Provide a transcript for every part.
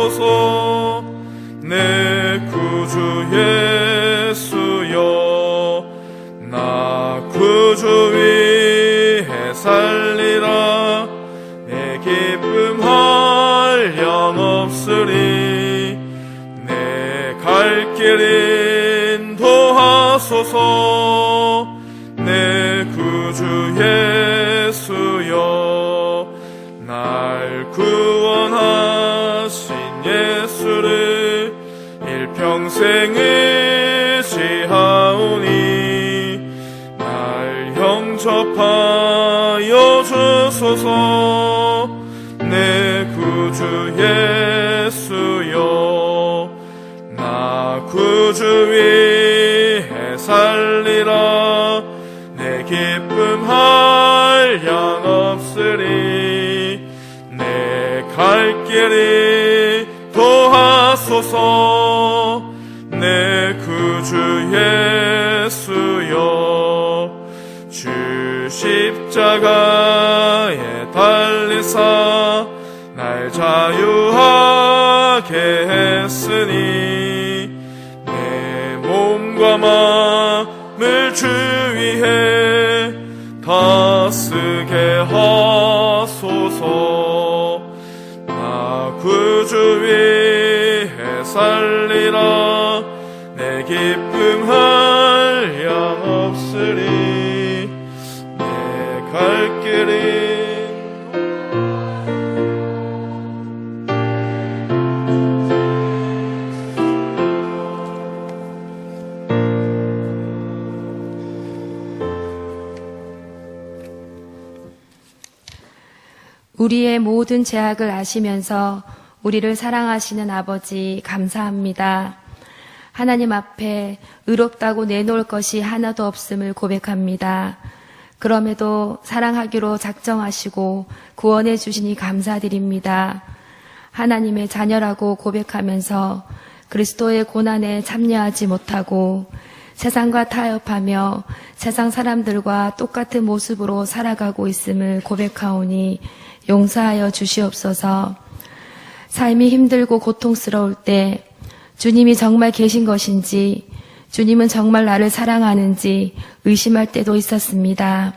하소서. 내 구주 예수여, 나 구주 위에 살리라. 내 기쁨 한량없으리. 내 갈 길 인도하소서. 내 구주 예수여, 날 구원하신 예수를 일평생 의지하오니 날 영접하여 주소서. 내 구주 예수여, 나 구주 위에 살리라. 내 기쁨 한량없으리. 내 갈 길이 도하소서. 내 구주 예수여, 주 십자가에 달리사 날 자유하게 했으니 내 몸과 마음을 주 위해 다쓰게 하소서. 나 구주 위에 살리라. 내 기쁨 한량없으리. 내 갈 길이 우리의 모든 죄악을 아시면서 우리를 사랑하시는 아버지 감사합니다. 하나님 앞에 의롭다고 내놓을 것이 하나도 없음을 고백합니다. 그럼에도 사랑하기로 작정하시고 구원해 주시니 감사드립니다. 하나님의 자녀라고 고백하면서 그리스도의 고난에 참여하지 못하고 세상과 타협하며 세상 사람들과 똑같은 모습으로 살아가고 있음을 고백하오니 용서하여 주시옵소서. 삶이 힘들고 고통스러울 때 주님이 정말 계신 것인지, 주님은 정말 나를 사랑하는지 의심할 때도 있었습니다.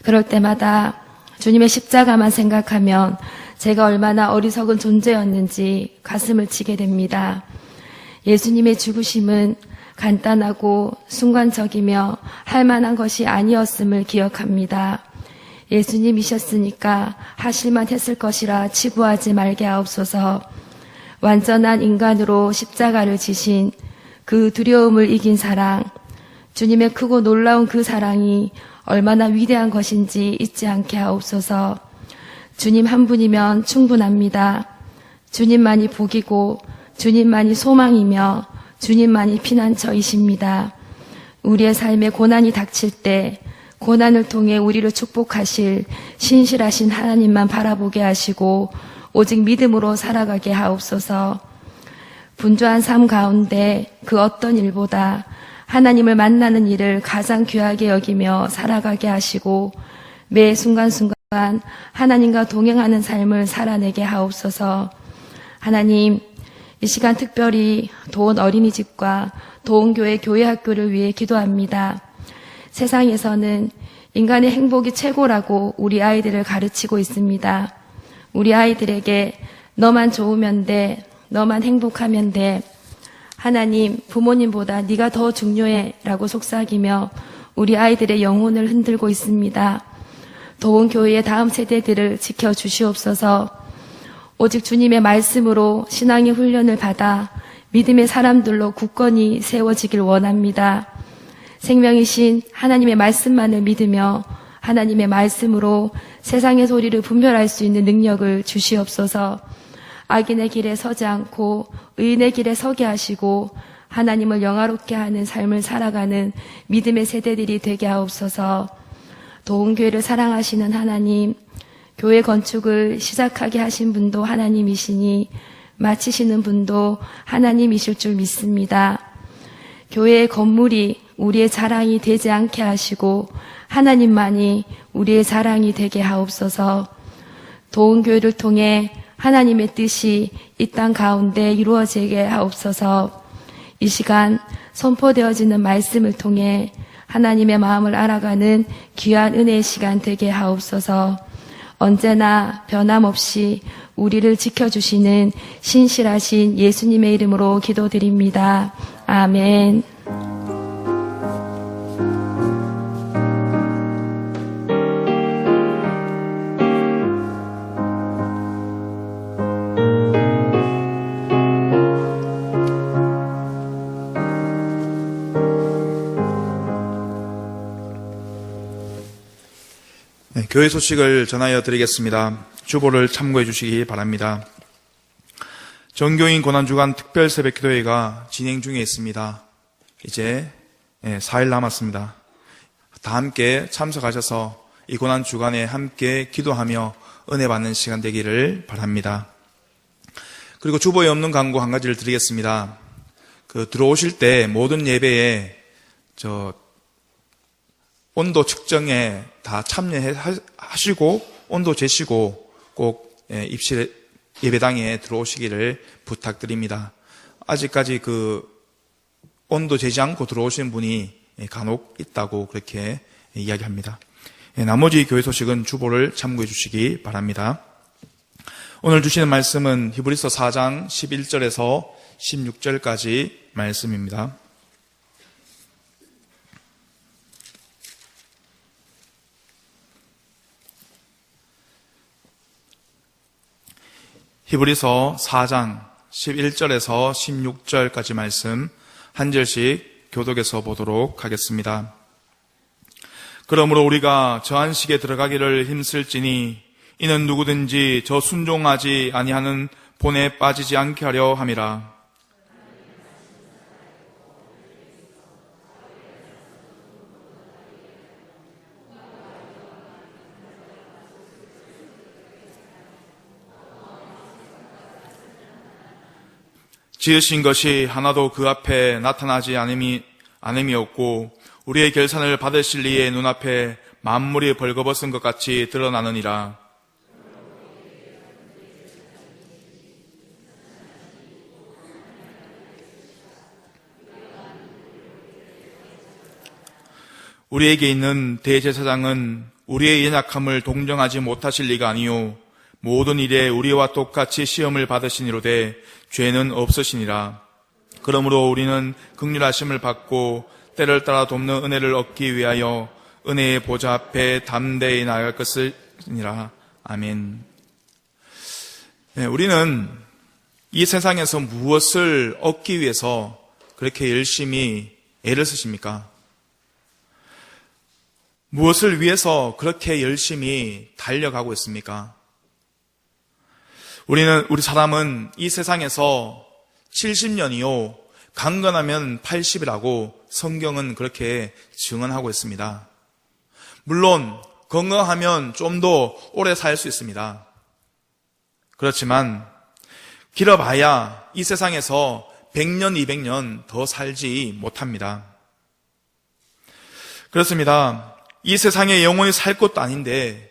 그럴 때마다 주님의 십자가만 생각하면 제가 얼마나 어리석은 존재였는지 가슴을 치게 됩니다. 예수님의 죽으심은 간단하고 순간적이며 할 만한 것이 아니었음을 기억합니다. 예수님이셨으니까 하실만 했을 것이라 치부하지 말게 하옵소서. 완전한 인간으로 십자가를 지신 그 두려움을 이긴 사랑, 주님의 크고 놀라운 그 사랑이 얼마나 위대한 것인지 잊지 않게 하옵소서. 주님 한 분이면 충분합니다. 주님만이 복이고 주님만이 소망이며 주님만이 피난처이십니다. 우리의 삶에 고난이 닥칠 때 고난을 통해 우리를 축복하실 신실하신 하나님만 바라보게 하시고 오직 믿음으로 살아가게 하옵소서. 분주한 삶 가운데 그 어떤 일보다 하나님을 만나는 일을 가장 귀하게 여기며 살아가게 하시고 매 순간순간 하나님과 동행하는 삶을 살아내게 하옵소서. 하나님, 이 시간 특별히 도원 어린이집과 도원교회 교회학교를 위해 기도합니다. 세상에서는 인간의 행복이 최고라고 우리 아이들을 가르치고 있습니다. 우리 아이들에게 너만 좋으면 돼, 너만 행복하면 돼, 하나님 부모님보다 네가 더 중요해 라고 속삭이며 우리 아이들의 영혼을 흔들고 있습니다. 도원교회의 다음 세대들을 지켜주시옵소서. 오직 주님의 말씀으로 신앙의 훈련을 받아 믿음의 사람들로 굳건히 세워지길 원합니다. 생명이신 하나님의 말씀만을 믿으며 하나님의 말씀으로 세상의 소리를 분별할 수 있는 능력을 주시옵소서. 악인의 길에 서지 않고 의인의 길에 서게 하시고 하나님을 영화롭게 하는 삶을 살아가는 믿음의 세대들이 되게 하옵소서. 도원교회를 사랑하시는 하나님, 교회 건축을 시작하게 하신 분도 하나님이시니 마치시는 분도 하나님이실 줄 믿습니다. 교회의 건물이 우리의 자랑이 되지 않게 하시고 하나님만이 우리의 자랑이 되게 하옵소서. 도원교회를 통해 하나님의 뜻이 이 땅 가운데 이루어지게 하옵소서. 이 시간 선포되어지는 말씀을 통해 하나님의 마음을 알아가는 귀한 은혜의 시간 되게 하옵소서. 언제나 변함없이 우리를 지켜주시는 신실하신 예수님의 이름으로 기도드립니다. 아멘. 교회 소식을 전하여 드리겠습니다. 주보를 참고해 주시기 바랍니다. 전교인 고난주간 특별 새벽기도회가 진행 중에 있습니다. 이제 4일 남았습니다. 다 함께 참석하셔서 이 고난주간에 함께 기도하며 은혜 받는 시간 되기를 바랍니다. 그리고 주보에 없는 광고 한 가지를 드리겠습니다. 들어오실 때 모든 예배에 온도 측정에 다 참여하시고 온도 재시고 꼭 입실 예배당에 들어오시기를 부탁드립니다. 아직까지 온도 재지 않고 들어오신 분이 간혹 있다고 그렇게 이야기합니다. 나머지 교회 소식은 주보를 참고해 주시기 바랍니다. 오늘 주시는 말씀은 히브리서 4장 11절에서 16절까지 말씀입니다. 히브리서 4장 11절에서 16절까지 말씀 한 절씩 교독해서 보도록 하겠습니다. 그러므로 우리가 저 안식에 들어가기를 힘쓸지니 이는 누구든지 저 순종하지 아니하는 본에 빠지지 않게 하려 함이라. 지으신 것이 하나도 그 앞에 나타나지 않음이었고 우리의 결산을 받으실 이의 눈앞에 만물이 벌거벗은 것 같이 드러나느니라. 우리에게 있는 대제사장은 우리의 연약함을 동정하지 못하실 리가 아니요 모든 일에 우리와 똑같이 시험을 받으시니로되 죄는 없으시니라. 그러므로 우리는 긍휼하심을 받고 때를 따라 돕는 은혜를 얻기 위하여 은혜의 보좌 앞에 담대히 나아갈 것이니라. 아멘. 우리는 이 세상에서 무엇을 얻기 위해서 그렇게 열심히 애를 쓰십니까? 무엇을 위해서 그렇게 열심히 달려가고 있습니까? 우리 사람은 이 세상에서 70년이요, 강건하면 80이라고 성경은 그렇게 증언하고 있습니다. 물론, 건강하면 좀 더 오래 살 수 있습니다. 그렇지만, 길어봐야 이 세상에서 100년, 200년 더 살지 못합니다. 그렇습니다. 이 세상에 영원히 살 것도 아닌데,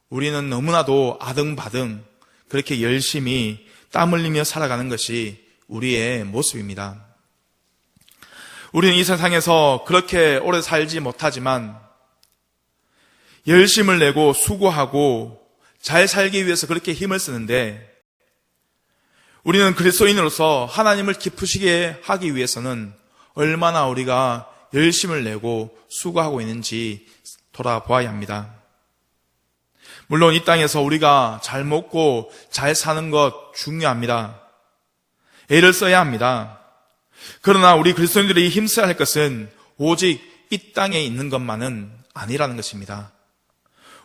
우리는 너무나도 아등바등, 그렇게 열심히 땀 흘리며 살아가는 것이 우리의 모습입니다. 우리는 이 세상에서 그렇게 오래 살지 못하지만 열심을 내고 수고하고 잘 살기 위해서 그렇게 힘을 쓰는데 우리는 그리스도인으로서 하나님을 기쁘시게 하기 위해서는 얼마나 우리가 열심을 내고 수고하고 있는지 돌아보아야 합니다. 물론 이 땅에서 우리가 잘 먹고 잘 사는 것 중요합니다. 애를 써야 합니다. 그러나 우리 그리스도인들이 힘써야 할 것은 오직 이 땅에 있는 것만은 아니라는 것입니다.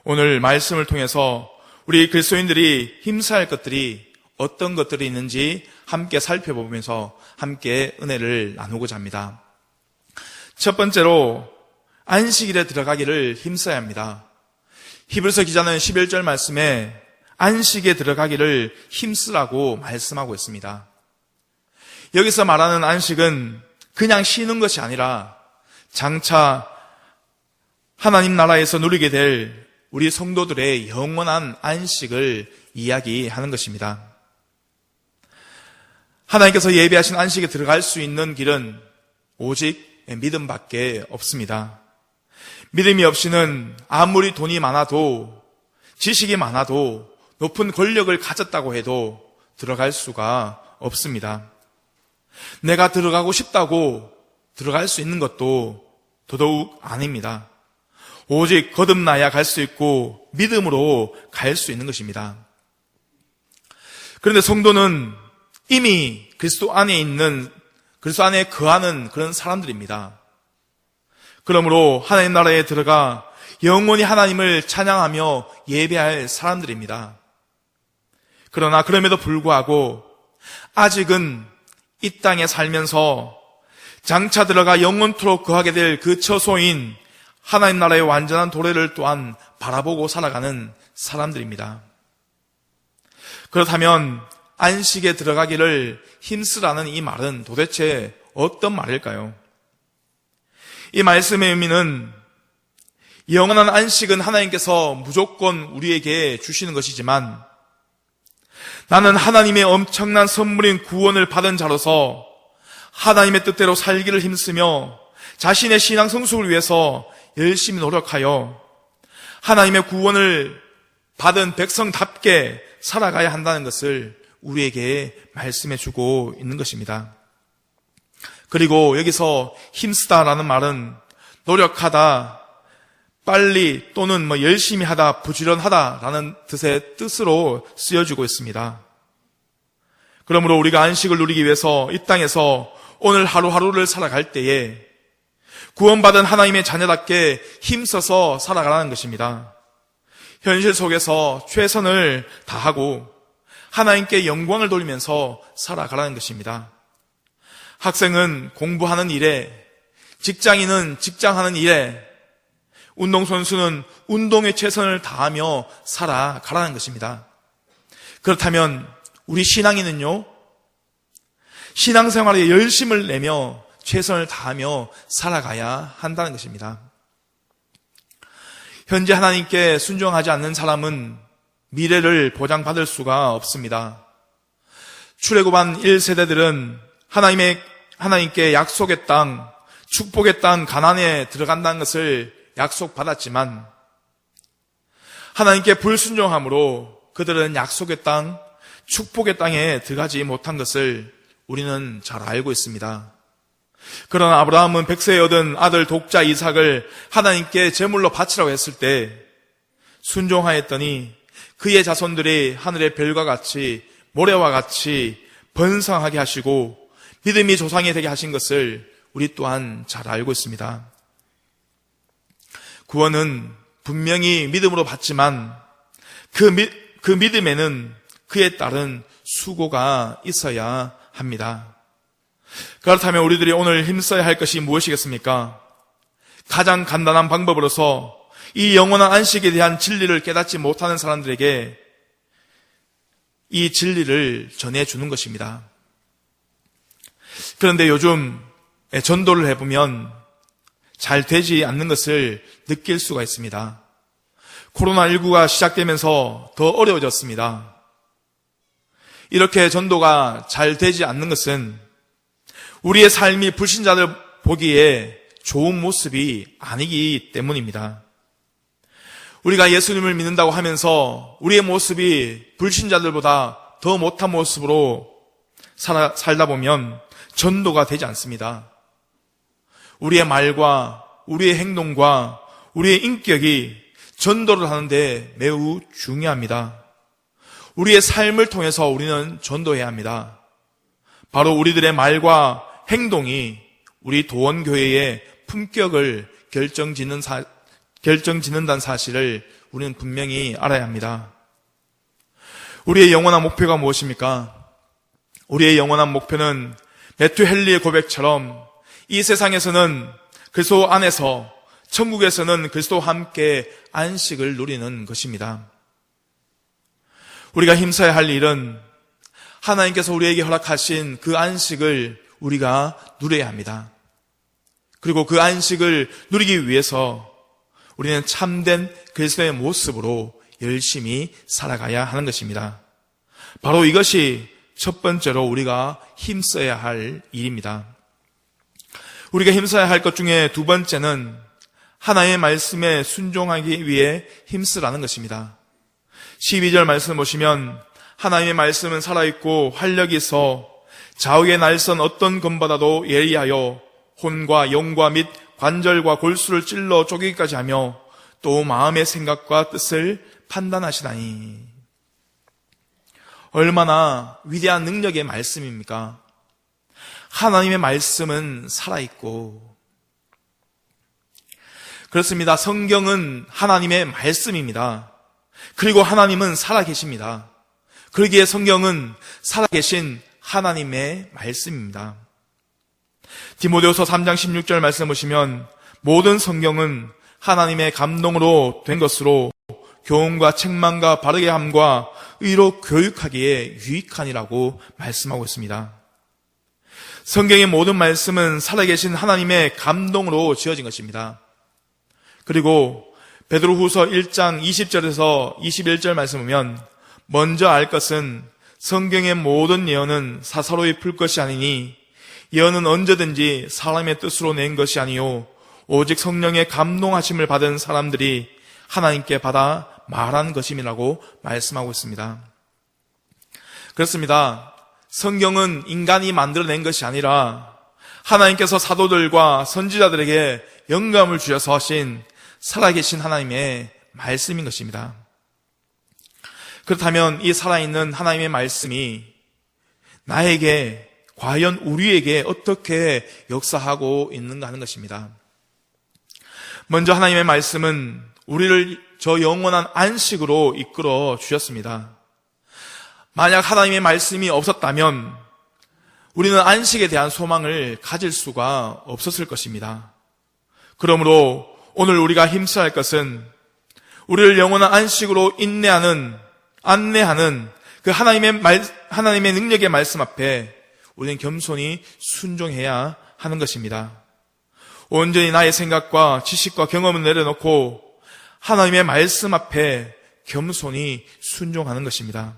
오늘 말씀을 통해서 우리 그리스도인들이 힘써야 할 것들이 어떤 것들이 있는지 함께 살펴보면서 함께 은혜를 나누고자 합니다. 첫 번째로 안식일에 들어가기를 힘써야 합니다. 히브리서 기자는 11절 말씀에 안식에 들어가기를 힘쓰라고 말씀하고 있습니다. 여기서 말하는 안식은 그냥 쉬는 것이 아니라 장차 하나님 나라에서 누리게 될 우리 성도들의 영원한 안식을 이야기하는 것입니다. 하나님께서 예비하신 안식에 들어갈 수 있는 길은 오직 믿음밖에 없습니다. 믿음이 없이는 아무리 돈이 많아도, 지식이 많아도, 높은 권력을 가졌다고 해도 들어갈 수가 없습니다. 내가 들어가고 싶다고 들어갈 수 있는 것도 더더욱 아닙니다. 오직 거듭나야 갈 수 있고 믿음으로 갈 수 있는 것입니다. 그런데 성도는 이미 그리스도 안에 거하는 그런 사람들입니다. 그러므로 하나님 나라에 들어가 영원히 하나님을 찬양하며 예배할 사람들입니다. 그러나 그럼에도 불구하고 아직은 이 땅에 살면서 장차 들어가 영원토록 거하게 될 그 처소인 하나님 나라의 완전한 도래를 또한 바라보고 살아가는 사람들입니다. 그렇다면 안식에 들어가기를 힘쓰라는 이 말은 도대체 어떤 말일까요? 이 말씀의 의미는 영원한 안식은 하나님께서 무조건 우리에게 주시는 것이지만 나는 하나님의 엄청난 선물인 구원을 받은 자로서 하나님의 뜻대로 살기를 힘쓰며 자신의 신앙 성숙을 위해서 열심히 노력하여 하나님의 구원을 받은 백성답게 살아가야 한다는 것을 우리에게 말씀해 주고 있는 것입니다. 그리고 여기서 힘쓰다라는 말은 노력하다, 빨리 또는 열심히 하다, 부지런하다라는 뜻의 뜻으로 쓰여지고 있습니다. 그러므로 우리가 안식을 누리기 위해서 이 땅에서 오늘 하루하루를 살아갈 때에 구원받은 하나님의 자녀답게 힘써서 살아가라는 것입니다. 현실 속에서 최선을 다하고 하나님께 영광을 돌리면서 살아가라는 것입니다. 학생은 공부하는 일에, 직장인은 직장하는 일에, 운동선수는 운동에 최선을 다하며 살아가라는 것입니다. 그렇다면 우리 신앙인은요, 신앙생활에 열심을 내며 최선을 다하며 살아가야 한다는 것입니다. 현재 하나님께 순종하지 않는 사람은 미래를 보장받을 수가 없습니다. 출애굽한 1세대들은 하나님께 약속의 땅, 축복의 땅 가나안에 들어간다는 것을 약속받았지만 하나님께 불순종함으로 그들은 약속의 땅, 축복의 땅에 들어가지 못한 것을 우리는 잘 알고 있습니다. 그러나 아브라함은 백세에 얻은 아들 독자 이삭을 하나님께 제물로 바치라고 했을 때 순종하였더니 그의 자손들이 하늘의 별과 같이 모래와 같이 번성하게 하시고 믿음이 조상이 되게 하신 것을 우리 또한 잘 알고 있습니다. 구원은 분명히 믿음으로 받지만 그 믿음에는 그에 따른 수고가 있어야 합니다. 그렇다면 우리들이 오늘 힘써야 할 것이 무엇이겠습니까? 가장 간단한 방법으로서 이 영원한 안식에 대한 진리를 깨닫지 못하는 사람들에게 이 진리를 전해주는 것입니다. 그런데 요즘 전도를 해보면 잘 되지 않는 것을 느낄 수가 있습니다. 코로나19가 시작되면서 더 어려워졌습니다. 이렇게 전도가 잘 되지 않는 것은 우리의 삶이 불신자들 보기에 좋은 모습이 아니기 때문입니다. 우리가 예수님을 믿는다고 하면서 우리의 모습이 불신자들보다 더 못한 모습으로 살다 보면 전도가 되지 않습니다. 우리의 말과 우리의 행동과 우리의 인격이 전도를 하는데 매우 중요합니다. 우리의 삶을 통해서 우리는 전도해야 합니다. 바로 우리들의 말과 행동이 우리 도원교회의 품격을 결정짓는다는 사실을 우리는 분명히 알아야 합니다. 우리의 영원한 목표가 무엇입니까? 우리의 영원한 목표는 매튜 헨리의 고백처럼 이 세상에서는 그리스도 안에서, 천국에서는 그리스도와 함께 안식을 누리는 것입니다. 우리가 힘써야 할 일은 하나님께서 우리에게 허락하신 그 안식을 우리가 누려야 합니다. 그리고 그 안식을 누리기 위해서 우리는 참된 그리스도의 모습으로 열심히 살아가야 하는 것입니다. 바로 이것이 첫 번째로 우리가 힘써야 할 일입니다. 우리가 힘써야 할 것 중에 두 번째는 하나님의 말씀에 순종하기 위해 힘쓰라는 것입니다. 12절 말씀 보시면 하나님의 말씀은 살아있고 활력이 있어 좌우의 날선 어떤 검보다도 예리하여 혼과 영과 및 관절과 골수를 찔러 쪼개기까지 하며 또 마음의 생각과 뜻을 판단하시나니. 얼마나 위대한 능력의 말씀입니까? 하나님의 말씀은 살아있고, 그렇습니다. 성경은 하나님의 말씀입니다. 그리고 하나님은 살아계십니다. 그러기에 성경은 살아계신 하나님의 말씀입니다. 디모데후서 3장 16절 말씀 보시면 모든 성경은 하나님의 감동으로 된 것으로 교훈과 책망과 바르게 함과 의로 교육하기에 유익하니라고 말씀하고 있습니다. 성경의 모든 말씀은 살아계신 하나님의 감동으로 지어진 것입니다. 그리고 베드로후서 1장 20절에서 21절 말씀 보면 먼저 알 것은 성경의 모든 예언은 사사로이 풀 것이 아니니 예언은 언제든지 사람의 뜻으로 낸 것이 아니요 오직 성령의 감동하심을 받은 사람들이 하나님께 받아 말한 것임이라고 말씀하고 있습니다. 그렇습니다. 성경은 인간이 만들어낸 것이 아니라 하나님께서 사도들과 선지자들에게 영감을 주셔서 하신 살아계신 하나님의 말씀인 것입니다. 그렇다면 이 살아있는 하나님의 말씀이 나에게, 과연 우리에게 어떻게 역사하고 있는가 하는 것입니다. 먼저 하나님의 말씀은 우리를 저 영원한 안식으로 이끌어 주셨습니다. 만약 하나님의 말씀이 없었다면 우리는 안식에 대한 소망을 가질 수가 없었을 것입니다. 그러므로 오늘 우리가 힘써야 할 것은 우리를 영원한 안식으로 안내하는 그 하나님의 능력의 말씀 앞에 우리는 겸손히 순종해야 하는 것입니다. 온전히 나의 생각과 지식과 경험을 내려놓고 하나님의 말씀 앞에 겸손히 순종하는 것입니다.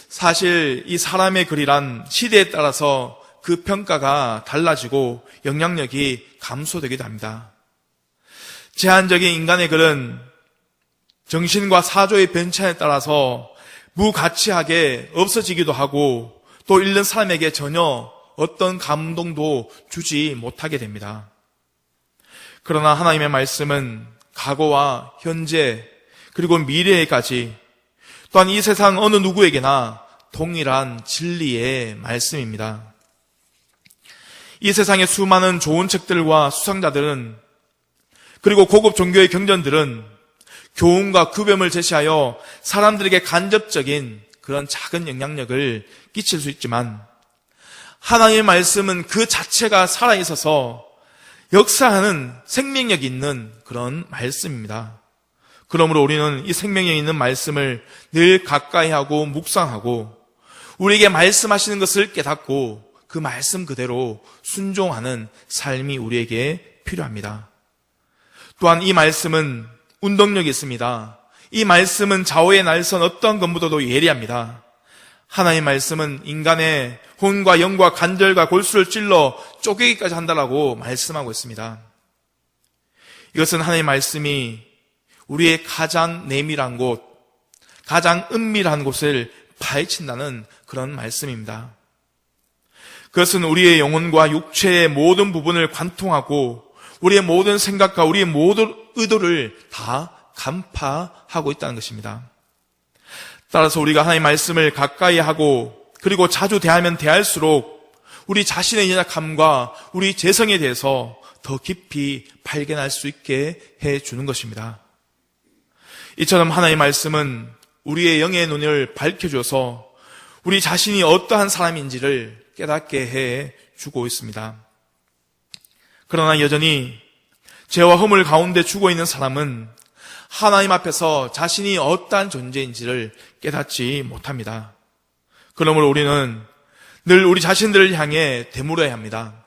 사실 이 사람의 글이란 시대에 따라서 그 평가가 달라지고 영향력이 감소되기도 합니다. 제한적인 인간의 글은 정신과 사조의 변천에 따라서 무가치하게 없어지기도 하고 또 읽는 사람에게 전혀 어떤 감동도 주지 못하게 됩니다. 그러나 하나님의 말씀은 과거와 현재 그리고 미래에까지 또한 이 세상 어느 누구에게나 동일한 진리의 말씀입니다. 이 세상의 수많은 좋은 책들과 수상자들은 그리고 고급 종교의 경전들은 교훈과 규범을 제시하여 사람들에게 간접적인 그런 작은 영향력을 끼칠 수 있지만 하나님의 말씀은 그 자체가 살아있어서 역사하는 생명력이 있는 그런 말씀입니다. 그러므로 우리는 이 생명력 있는 말씀을 늘 가까이 하고 묵상하고 우리에게 말씀하시는 것을 깨닫고 그 말씀 그대로 순종하는 삶이 우리에게 필요합니다. 또한 이 말씀은 운동력이 있습니다. 이 말씀은 좌우의 날선 어떠한 것보다도 예리합니다. 하나님의 말씀은 인간의 혼과 영과 관절과 골수를 찔러 쪼개기까지 한다라고 말씀하고 있습니다. 이것은 하나님의 말씀이 우리의 가장 내밀한 곳, 가장 은밀한 곳을 파헤친다는 그런 말씀입니다. 그것은 우리의 영혼과 육체의 모든 부분을 관통하고 우리의 모든 생각과 우리의 모든 의도를 다 간파하고 있다는 것입니다. 따라서 우리가 하나님의 말씀을 가까이 하고 그리고 자주 대하면 대할수록 우리 자신의 연약함과 우리 재성에 대해서 더 깊이 발견할 수 있게 해주는 것입니다. 이처럼 하나님의 말씀은 우리의 영의 눈을 밝혀줘서 우리 자신이 어떠한 사람인지를 깨닫게 해주고 있습니다. 그러나 여전히 죄와 허물 가운데 죽어 있는 사람은 하나님 앞에서 자신이 어떠한 존재인지를 깨닫지 못합니다. 그러므로 우리는 늘 우리 자신들을 향해 되물어야 합니다.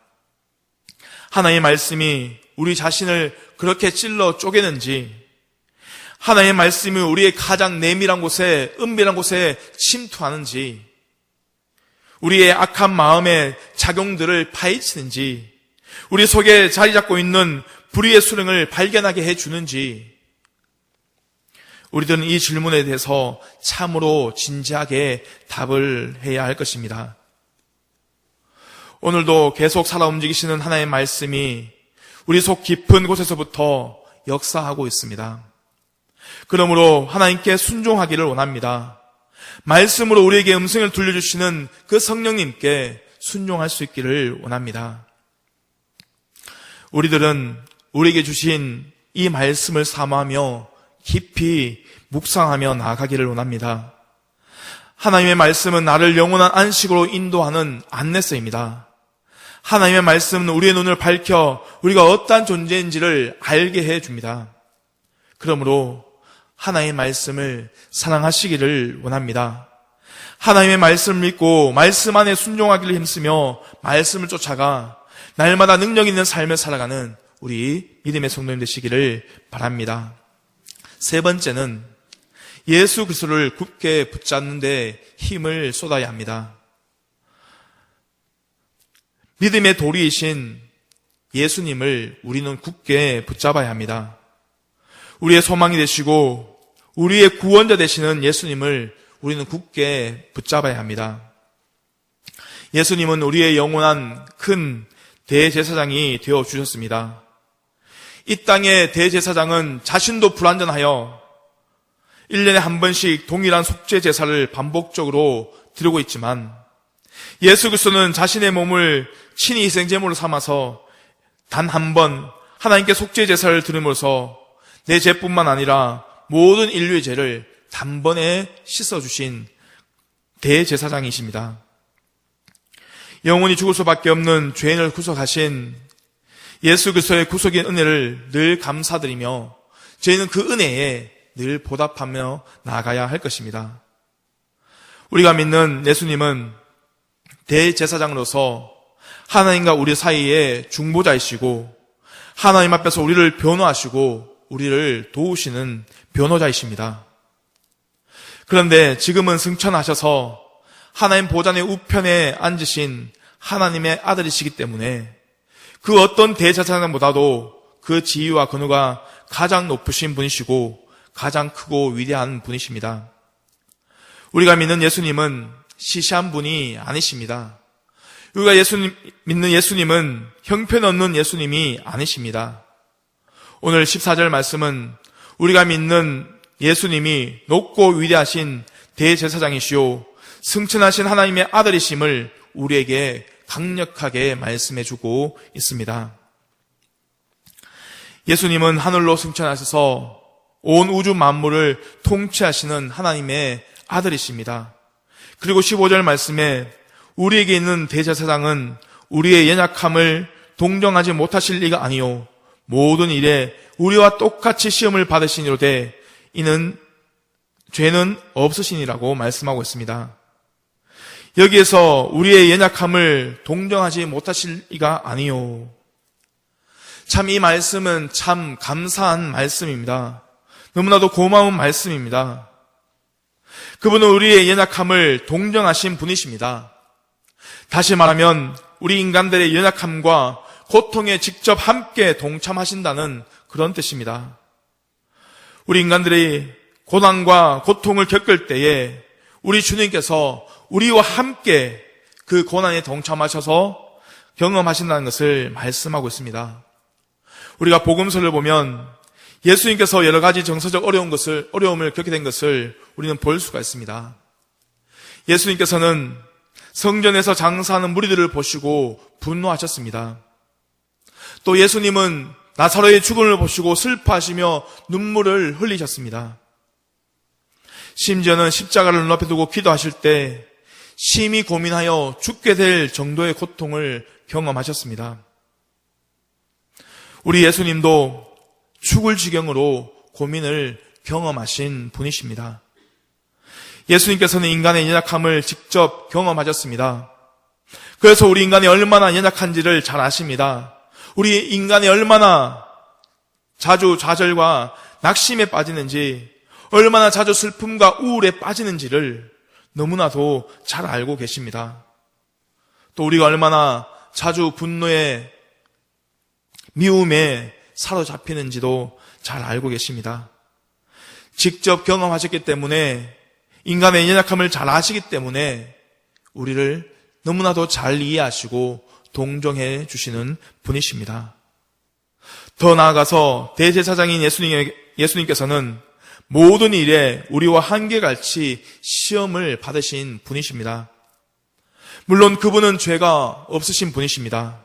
하나님의 말씀이 우리 자신을 그렇게 찔러 쪼개는지, 하나님의 말씀이 우리의 가장 내밀한 곳에, 은밀한 곳에 침투하는지, 우리의 악한 마음의 작용들을 파헤치는지, 우리 속에 자리 잡고 있는 불의의 수령을 발견하게 해주는지, 우리들은 이 질문에 대해서 참으로 진지하게 답을 해야 할 것입니다. 오늘도 계속 살아 움직이시는 하나님의 말씀이 우리 속 깊은 곳에서부터 역사하고 있습니다. 그러므로 하나님께 순종하기를 원합니다. 말씀으로 우리에게 음성을 들려주시는 그 성령님께 순종할 수 있기를 원합니다. 우리들은 우리에게 주신 이 말씀을 사모하며 깊이 묵상하며 나아가기를 원합니다. 하나님의 말씀은 나를 영원한 안식으로 인도하는 안내서입니다. 하나님의 말씀은 우리의 눈을 밝혀 우리가 어떠한 존재인지를 알게 해줍니다. 그러므로 하나님의 말씀을 사랑하시기를 원합니다. 하나님의 말씀을 믿고 말씀 안에 순종하기를 힘쓰며 말씀을 쫓아가 날마다 능력 있는 삶을 살아가는 우리 믿음의 성도님 되시기를 바랍니다. 세 번째는 예수 그리스도를 굳게 붙잡는 데 힘을 쏟아야 합니다. 믿음의 도리이신 예수님을 우리는 굳게 붙잡아야 합니다. 우리의 소망이 되시고 우리의 구원자 되시는 예수님을 우리는 굳게 붙잡아야 합니다. 예수님은 우리의 영원한 큰 대제사장이 되어주셨습니다. 이 땅의 대제사장은 자신도 불완전하여 1년에 한 번씩 동일한 속죄 제사를 반복적으로 드리고 있지만 예수 그리스도는 자신의 몸을 친히 희생제물로 삼아서 단 한 번 하나님께 속죄 제사를 드림으로써 내 죄뿐만 아니라 모든 인류의 죄를 단번에 씻어주신 대제사장이십니다. 영원히 죽을 수밖에 없는 죄인을 구속하신 예수 그리스도의 구속의 은혜를 늘 감사드리며 저희는 그 은혜에 늘 보답하며 나아가야 할 것입니다. 우리가 믿는 예수님은 대제사장으로서 하나님과 우리 사이의 중보자이시고 하나님 앞에서 우리를 변호하시고 우리를 도우시는 변호자이십니다. 그런데 지금은 승천하셔서 하나님 보좌의 우편에 앉으신 하나님의 아들이시기 때문에 그 어떤 대제사장보다도 그 지위와 권위가 가장 높으신 분이시고 가장 크고 위대한 분이십니다. 우리가 믿는 예수님은 시시한 분이 아니십니다. 우리가 믿는 예수님은 형편없는 예수님이 아니십니다. 오늘 14절 말씀은 우리가 믿는 예수님이 높고 위대하신 대제사장이시오 승천하신 하나님의 아들이심을 우리에게 강력하게 말씀해주고 있습니다. 예수님은 하늘로 승천하셔서 온 우주 만물을 통치하시는 하나님의 아들이십니다. 그리고 15절 말씀에 우리에게 있는 대제사장은 우리의 연약함을 동정하지 못하실 리가 아니요 모든 일에 우리와 똑같이 시험을 받으시니로되 이는 죄는 없으시니라고 말씀하고 있습니다. 여기에서 우리의 연약함을 동정하지 못하실 리가 아니요. 참 이 말씀은 참 감사한 말씀입니다. 너무나도 고마운 말씀입니다. 그분은 우리의 연약함을 동정하신 분이십니다. 다시 말하면 우리 인간들의 연약함과 고통에 직접 함께 동참하신다는 그런 뜻입니다. 우리 인간들이 고난과 고통을 겪을 때에 우리 주님께서 우리와 함께 그 고난에 동참하셔서 경험하신다는 것을 말씀하고 있습니다. 우리가 복음서를 보면 예수님께서 여러 가지 정서적 어려움을 겪게 된 것을 우리는 볼 수가 있습니다. 예수님께서는 성전에서 장사하는 무리들을 보시고 분노하셨습니다. 또 예수님은 나사로의 죽음을 보시고 슬퍼하시며 눈물을 흘리셨습니다. 심지어는 십자가를 눈앞에 두고 기도하실 때 심히 고민하여 죽게 될 정도의 고통을 경험하셨습니다. 우리 예수님도 죽을 지경으로 고민을 경험하신 분이십니다. 예수님께서는 인간의 연약함을 직접 경험하셨습니다. 그래서 우리 인간이 얼마나 연약한지를 잘 아십니다. 우리 인간이 얼마나 자주 좌절과 낙심에 빠지는지, 얼마나 자주 슬픔과 우울에 빠지는지를 너무나도 잘 알고 계십니다. 또 우리가 얼마나 자주 분노에, 미움에 사로잡히는지도 잘 알고 계십니다. 직접 경험하셨기 때문에, 인간의 연약함을 잘 아시기 때문에 우리를 너무나도 잘 이해하시고 동정해 주시는 분이십니다. 더 나아가서 대제사장인 예수님께서는 모든 일에 우리와 한결같이 시험을 받으신 분이십니다. 물론 그분은 죄가 없으신 분이십니다.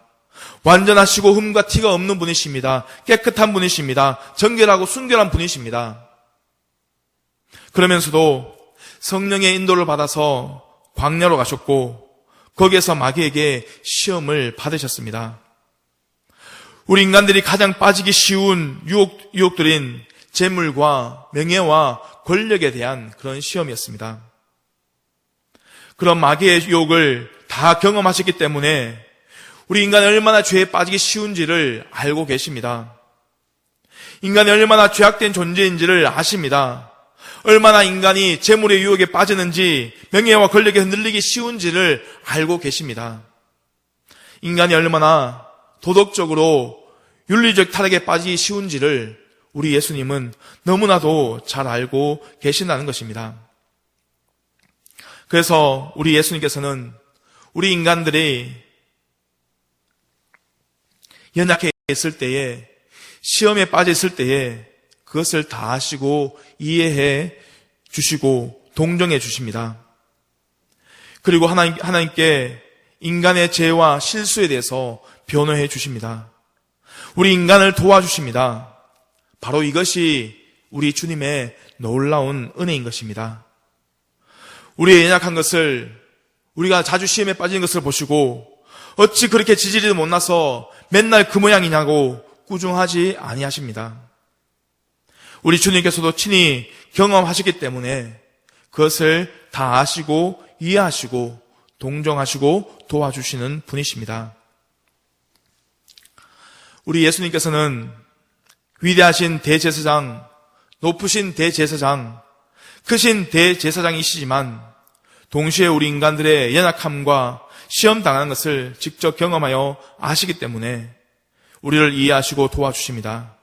완전하시고 흠과 티가 없는 분이십니다. 깨끗한 분이십니다. 정결하고 순결한 분이십니다. 그러면서도 성령의 인도를 받아서 광야로 가셨고 거기에서 마귀에게 시험을 받으셨습니다. 우리 인간들이 가장 빠지기 쉬운 유혹들인 재물과 명예와 권력에 대한 그런 시험이었습니다. 그런 마귀의 유혹을 다 경험하셨기 때문에 우리 인간이 얼마나 죄에 빠지기 쉬운지를 알고 계십니다. 인간이 얼마나 죄악된 존재인지를 아십니다. 얼마나 인간이 재물의 유혹에 빠지는지, 명예와 권력에 흔들리기 쉬운지를 알고 계십니다. 인간이 얼마나 도덕적으로 윤리적 타락에 빠지기 쉬운지를 우리 예수님은 너무나도 잘 알고 계신다는 것입니다. 그래서 우리 예수님께서는 우리 인간들이 연약해 있을 때에, 시험에 빠져 있을 때에 그것을 다 아시고 이해해 주시고 동정해 주십니다. 그리고 하나님께 인간의 죄와 실수에 대해서 변호해 주십니다. 우리 인간을 도와주십니다. 바로 이것이 우리 주님의 놀라운 은혜인 것입니다. 우리의 연약한 것을, 우리가 자주 시험에 빠지는 것을 보시고 어찌 그렇게 지지리도 못나서 맨날 그 모양이냐고 꾸중하지 아니하십니다. 우리 주님께서도 친히 경험하셨기 때문에 그것을 다 아시고 이해하시고 동정하시고 도와주시는 분이십니다. 우리 예수님께서는 위대하신 대제사장, 높으신 대제사장, 크신 대제사장이시지만 동시에 우리 인간들의 연약함과 시험 당하는 것을 직접 경험하여 아시기 때문에 우리를 이해하시고 도와주십니다.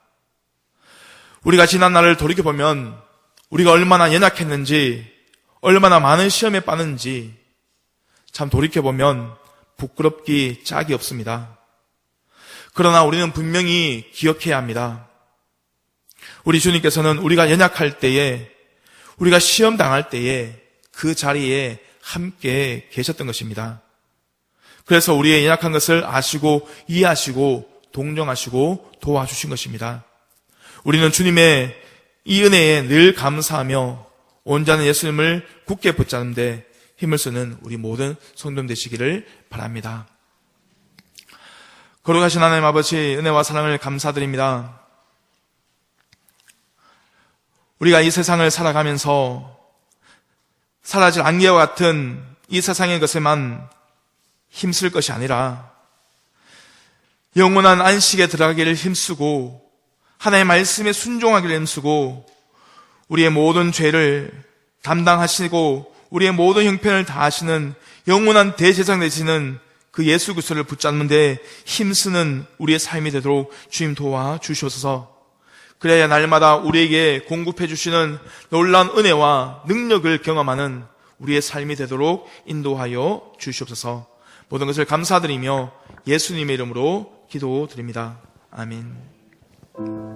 우리가 지난 날을 돌이켜보면 우리가 얼마나 연약했는지, 얼마나 많은 시험에 빠졌는지 참 돌이켜보면 부끄럽기 짝이 없습니다. 그러나 우리는 분명히 기억해야 합니다. 우리 주님께서는 우리가 연약할 때에, 우리가 시험 당할 때에 그 자리에 함께 계셨던 것입니다. 그래서 우리의 연약한 것을 아시고 이해하시고 동정하시고 도와주신 것입니다. 우리는 주님의 이 은혜에 늘 감사하며 온전한 예수님을 굳게 붙잡는 데 힘을 쓰는 우리 모든 성도님 되시기를 바랍니다. 거룩하신 하나님 아버지, 은혜와 사랑을 감사드립니다. 우리가 이 세상을 살아가면서 사라질 안개와 같은 이 세상의 것에만 힘쓸 것이 아니라 영원한 안식에 들어가기를 힘쓰고 하나님의 말씀에 순종하기를 힘쓰고 우리의 모든 죄를 담당하시고 우리의 모든 형편을 다하시는 영원한 대제사장 되시는 그 예수 그리스도를 붙잡는 데 힘쓰는 우리의 삶이 되도록 주님 도와주시옵소서. 그래야 날마다 우리에게 공급해 주시는 놀라운 은혜와 능력을 경험하는 우리의 삶이 되도록 인도하여 주시옵소서. 모든 것을 감사드리며 예수님의 이름으로 기도드립니다. 아멘.